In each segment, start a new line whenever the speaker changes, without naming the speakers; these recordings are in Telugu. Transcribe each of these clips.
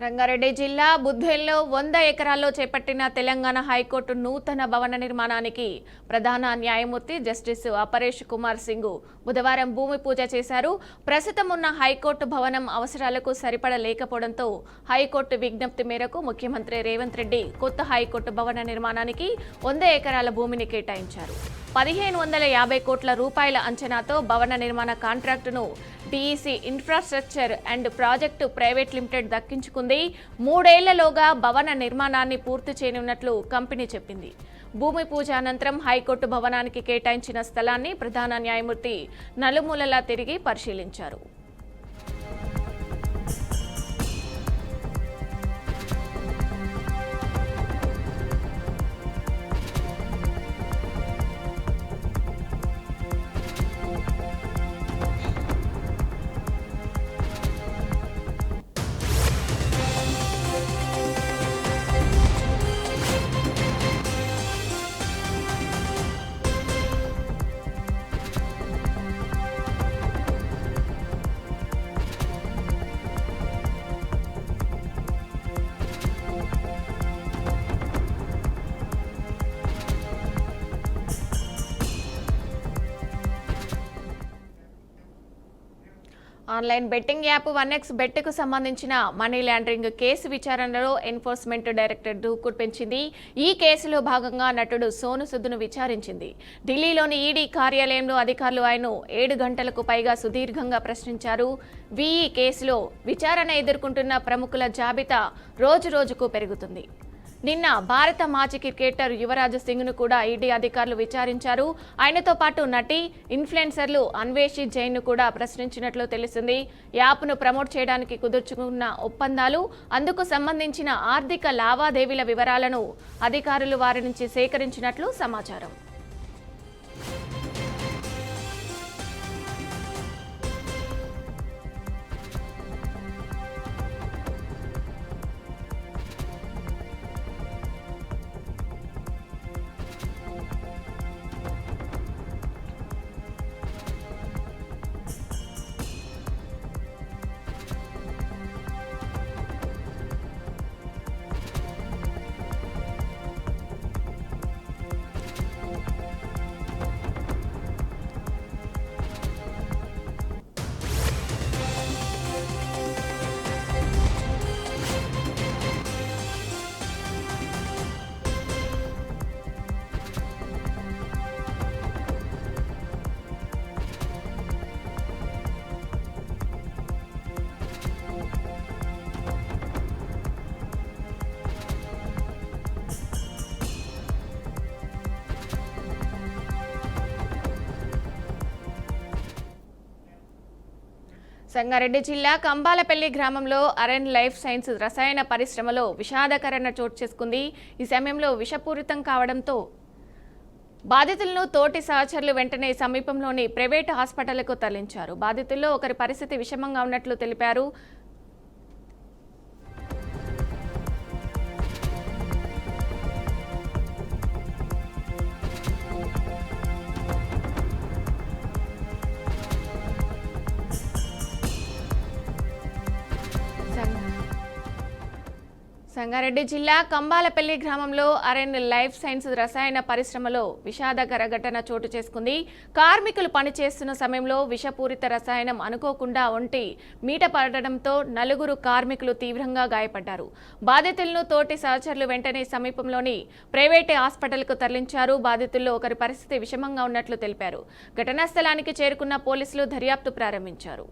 రంగారెడ్డి జిల్లా బుద్ధేల్లో 100 ఎకరాల్లో చేపట్టిన తెలంగాణ హైకోర్టు నూతన భవన నిర్మాణానికి ప్రధాన న్యాయమూర్తి జస్టిస్ అపరేష్ కుమార్ సింగ్ బుధవారం భూమి పూజ చేశారు. ప్రస్తుతం ఉన్న హైకోర్టు భవనం అవసరాలకు సరిపడలేకపోవడంతో హైకోర్టు విజ్ఞప్తి మేరకు ముఖ్యమంత్రి రేవంత్ రెడ్డి కొత్త హైకోర్టు భవన నిర్మాణానికి 100 ఎకరాల భూమిని కేటాయించారు. 1550 కోట్ల రూపాయల అంచనాతో భవన నిర్మాణ కాంట్రాక్టును DEC infrastructure and project private limited దక్కించుకుంది. 3 ఏళ్లలోగా భవన నిర్మాణాన్ని పూర్తి చేయనున్నట్లు కంపెనీ చెప్పింది. భూమి పూజ అనంతరం హైకోర్టు భవనానికి కేటాయించిన స్థలాన్ని ప్రధాన న్యాయమూర్తి నలుమూలలా తిరిగి పరిశీలించారు. ఆన్లైన్ బెట్టింగ్ యాప్ 1x బెట్కు సంబంధించిన మనీ లాండరింగ్ కేసు విచారణలో ఎన్ఫోర్స్మెంట్ డైరెక్టరేట్ దూకుడు పెంచింది. ఈ కేసులో భాగంగా నటుడు సోను సూద్ను విచారించింది. ఢిల్లీలోని ఈడీ కార్యాలయంలో అధికారులు ఆయన 7 గంటలకు పైగా సుదీర్ఘంగా ప్రశ్నించారు. ఈ కేసులో విచారణ ఎదుర్కొంటున్న ప్రముఖుల జాబితా రోజురోజుకు పెరుగుతుంది. నిన్న భారత మాజీ క్రికెటర్ యువరాజ్ సింగ్ను కూడా ఈడీ అధికారులు విచారించారు. ఆయనతో పాటు నటి, ఇన్ఫ్లుయెన్సర్లు అన్వేషి జైన్ను కూడా ప్రశ్నించినట్లు తెలిసింది. యాప్ను ప్రమోట్ చేయడానికి కుదుర్చుకున్న ఒప్పందాలు, అందుకు సంబంధించిన ఆర్థిక లావాదేవీల వివరాలను అధికారులు వారి నుంచి సేకరించినట్లు సమాచారం. సంగారెడ్డి జిల్లా కంబాలపల్లి గ్రామంలో అరెన్ లైఫ్ సైన్స్ రసాయన పరిశ్రమలో విషాదకరణ చోటు చేసుకుంది. ఈ సమయంలో విషపూరితం కావడంతో బాధితులను తోటి సహచరులు వెంటనే సమీపంలోని ప్రైవేటు హాస్పిటల్కు తరలించారు. బాధితుల్లో ఒకరి పరిస్థితి విషమంగా ఉన్నట్లు తెలిపారు. సంగారెడ్డి జిల్లా కంబాలపల్లి గ్రామంలో అరెన్ లైఫ్ సైన్స్ రసాయన పరిశ్రమలో విషాదకర ఘటన చోటు చేసుకుంది. కార్మికులు పనిచేస్తున్న సమయంలో విషపూరిత రసాయనం అనుకోకుండా ఒంటి మీట పడడంతో 4 కార్మికులు తీవ్రంగా గాయపడ్డారు. బాధితులను తోటి సహచరులు వెంటనే సమీపంలోని ప్రైవేటు హాస్పిటల్కు తరలించారు. బాధితుల్లో ఒకరి పరిస్థితి విషమంగా ఉన్నట్లు తెలిపారు. ఘటనా స్థలానికి చేరుకున్న పోలీసులు దర్యాప్తు ప్రారంభించారు.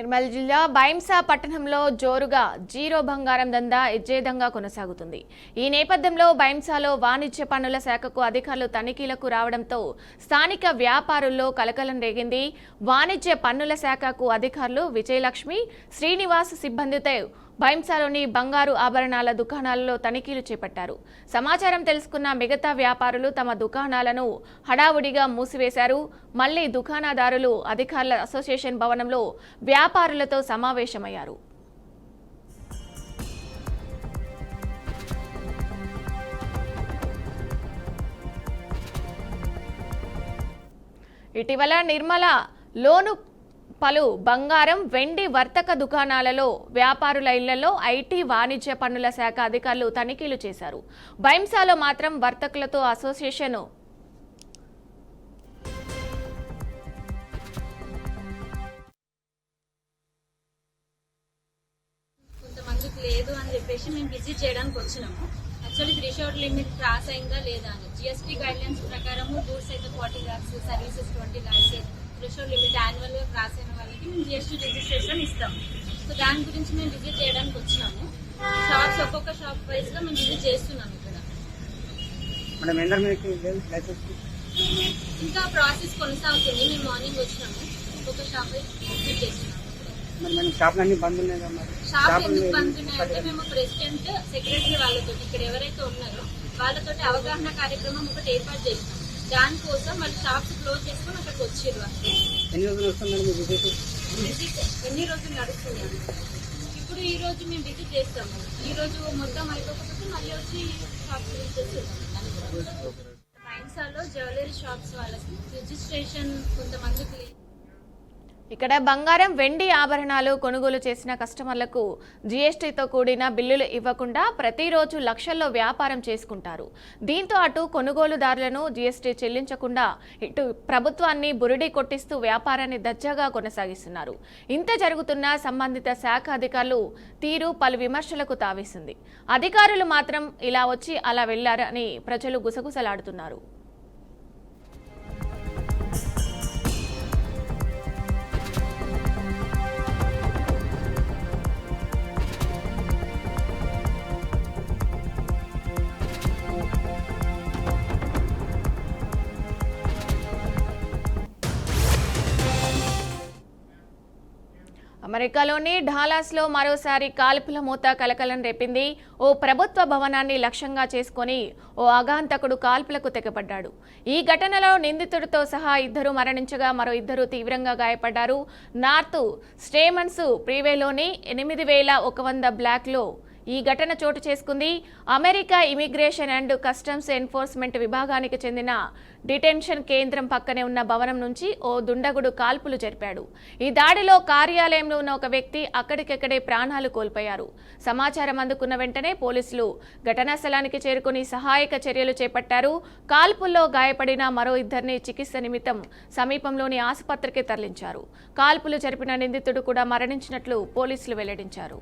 నిర్మల్ జిల్లా బైంసా పట్టణంలో జోరుగా జీరో బంగారం దందా ఎజ్జేదంగా కొనసాగుతుంది. ఈ నేపథ్యంలో బైంసాలో వాణిజ్య పన్నుల శాఖకు అధికారులు తనిఖీలకు రావడంతో స్థానిక వ్యాపారుల్లో కలకలం రేగింది. వాణిజ్య పన్నుల శాఖకు అధికారులు విజయలక్ష్మి, శ్రీనివాస్ సిబ్బందితో బైంసాలోని బంగారు ఆభరణాల దుకాణాలలో తనిఖీలు చేపట్టారు. సమాచారం తెలుసుకున్న మిగతా వ్యాపారులు తమ దుకాణాలను హడావుడిగా మూసివేశారు. మళ్లీ దుకాణదారులు అధికారుల అసోసియేషన్ భవనంలో వ్యాపారులతో సమావేశమయ్యారు. ఇటీవల నిర్మలలోను పలు బంగారం, వెండి వర్తక దుకాణాలలో వ్యాపారుల ఇళ్లలో ఐటీ, వాణిజ్య పన్నుల శాఖ అధికారులు తనిఖీలు చేశారు. బైంసాలో మాత్రం వర్తకులతో అసోసియేషన్
కొంతమందికి లేదు అని చెప్పేసి మేము విజిట్ చేయడానికి వచ్చినాము. యాక్చువల్లీ థ్రెషోల్డ్ లిమిట్ క్రాస్ అయిందా లేదా అని జిఎస్టీ గైడ్లైన్స్ ప్రకారం గూడ్స్ అయితే 40 lakhs, services 20 lakhs threshold limit annual గా క్రాస్ అయిన వాళ్ళకి మేము జిఎస్టీ రిజిస్ట్రేషన్ ఇస్తాం. సో దాని గురించి మేము విజిట్ చేయడానికి వచ్చినాము. షాప్స్ ఒక్కొక్క షాప్ వైజ్ గా మేము విజిట్ చేస్తున్నాం. ఇక్కడ ఇంకా ప్రాసెస్ కొనసాగుతుంది. మేము మార్నింగ్ వచ్చినాము, ఒక్కొక్క షాప్ వైజ్ విజిట్ చేస్తున్నాము. షాప్ ఎందుకు బంద్ ఉన్నాయంటే మేము ప్రెసిడెంట్, సెక్రటరీ వాళ్ళతో ఇక్కడ ఎవరైతే ఉన్నారో వాళ్ళతో అవగాహన కార్యక్రమం ఒకటి ఏర్పాటు చేసినాం. దానికోసం వాళ్ళు షాప్స్ క్లోజ్ చేసుకుని అక్కడికి వచ్చారు. ఎన్ని రోజులు నడుస్తుంది? ఇప్పుడు ఈ రోజు మేము విజిట్ చేస్తాము. ఈ రోజు మొత్తం అయిపోకపోతే మళ్ళీ వచ్చి షాప్స్ విజిట్ చేస్తాము. బైంసాలో జ్యువెలరీ షాప్స్ వాళ్ళకి రిజిస్ట్రేషన్ కొంతమందికి
ఇక్కడ బంగారం, వెండి ఆభరణాలు కొనుగోలు చేసిన కస్టమర్లకు జీఎస్టీతో కూడిన బిల్లులు ఇవ్వకుండా ప్రతిరోజు లక్షల్లో వ్యాపారం చేసుకుంటారు. దీంతో అటు కొనుగోలుదారులను జీఎస్టీ చెల్లించకుండా ఇటు ప్రభుత్వాన్ని బురిడి కొట్టిస్తూ వ్యాపారాన్ని దర్జాగా కొనసాగిస్తున్నారు. ఇంత జరుగుతున్న సంబంధిత శాఖ అధికారులు తీరు పలు విమర్శలకు తావేసింది. అధికారులు మాత్రం ఇలా వచ్చి అలా వెళ్లారని ప్రజలు గుసగుసలాడుతున్నారు. అమెరికాలోని డాలాస్లో మరోసారి కాల్పుల మూత కలకలం రేపింది. ఓ ప్రభుత్వ భవనాన్ని లక్ష్యంగా చేసుకుని ఓ ఆఘాంతకుడు కాల్పులకు తెగపడ్డాడు. ఈ ఘటనలో నిందితుడితో సహా 2 మరణించగా మరో 2 తీవ్రంగా గాయపడ్డారు. నార్త్ స్టేమన్స్ ఫ్రీవేలోని 8100 బ్లాక్లో ఈ ఘటన చోటు చేసుకుంది. America immigration and customs enforcement విభాగానికి చెందిన డిటెన్షన్ కేంద్రం పక్కనే ఉన్న భవనం నుంచి ఓ దుండగుడు కాల్పులు జరిపాడు. ఈ దాడిలో కార్యాలయంలో ఉన్న ఒక వ్యక్తి అక్కడికక్కడే ప్రాణాలు కోల్పోయారు. సమాచారం అందుకున్న వెంటనే పోలీసులు ఘటనా స్థలానికి చేరుకుని సహాయక చర్యలు చేపట్టారు. కాల్పుల్లో గాయపడిన మరో 2 చికిత్స నిమిత్తం సమీపంలోని ఆసుపత్రికి తరలించారు. కాల్పులు జరిపిన నిందితుడు కూడా మరణించినట్లు పోలీసులు వెల్లడించారు.